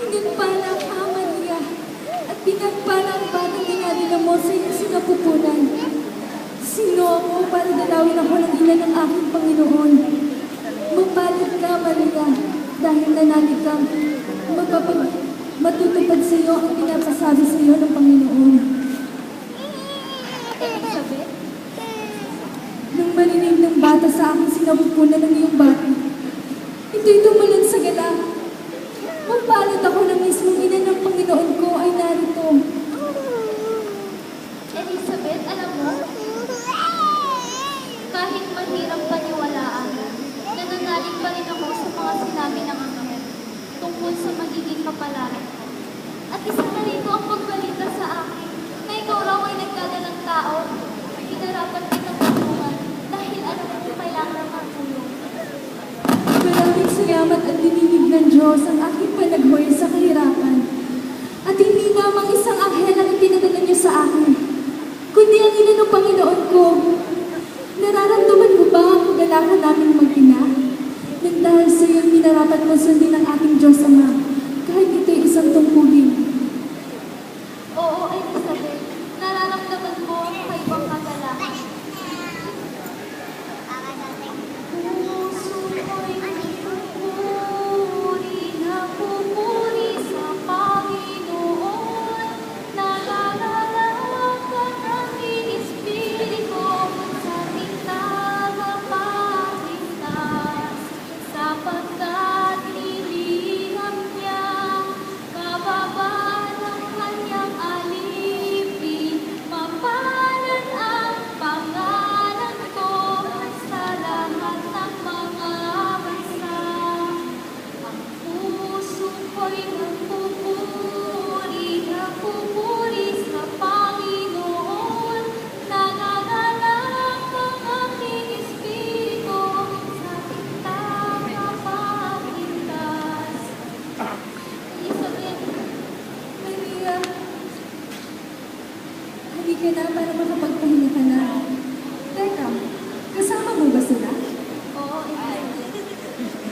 Pinagpala ka, Maria, at pinagpala ang batang dinadala mo sa iyong sinapupunan. Sino ako para dalawin ako ng ina ng aking Panginoon? Mapalad ka, Maria, dahil nanalig kang matutupad sa iyo ang pinapasabi sa iyo ng Panginoon. Elizabeth? Nang marinig ng bata sa aking sinapupunan ng iyong bata, ito'y tumulan sa gala. Mapalad ako na mismong ina ng Panginoon ko ay narito. Elizabeth, alam mo, kahit mahirap paniwalaan, nananalig pa rin ako sa mga sinabi ng anghel tungkol sa magiging kapalaran ko. At isa na rito ang pagbalita sa akin na ikaw raw ay nagdadalang tao. Hinarapan kitang tulungan dahil alam mo kailangan ng tulong. Maraming salamat at dininig ng Diyos ang aking panaghoy sa kahirapan. At hindi lamang isang anghel ang ipinadala niyo sa akin, kundi ang ina ng Panginoon ko. Nararamdaman mo ba ang kagalakan naming mag-ina? Nang dahil sa iyo, minarapat mo sundin ang ating Diyos Ama, kahit ito'y isang tungkulin. Oo, Elizabeth, nararamdaman mo ang kaibang kagalakan. Puso ko'y napupuri sa Panginoon. Nalalalakad ang espiritu sa ating tagapagligtas, sapagkat nilingap niya kababa ng kanyang alipin. Mapalad ang pangalan ko sa lahat ng mga bansa. Ang puso ko'y napupuri sa Panginoon. Nangangalak ang aking espiritu sa ating tagapagligtas. Elizabeth, Maria, halika na para makapagpahinga ka na. Teka, kasama mo ba sila? oo, Elizabeth.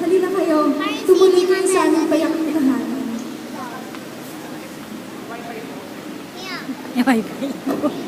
Halina kayo, tumuloy kayo sa aming payakang tahanan. Yeah, bye-bye.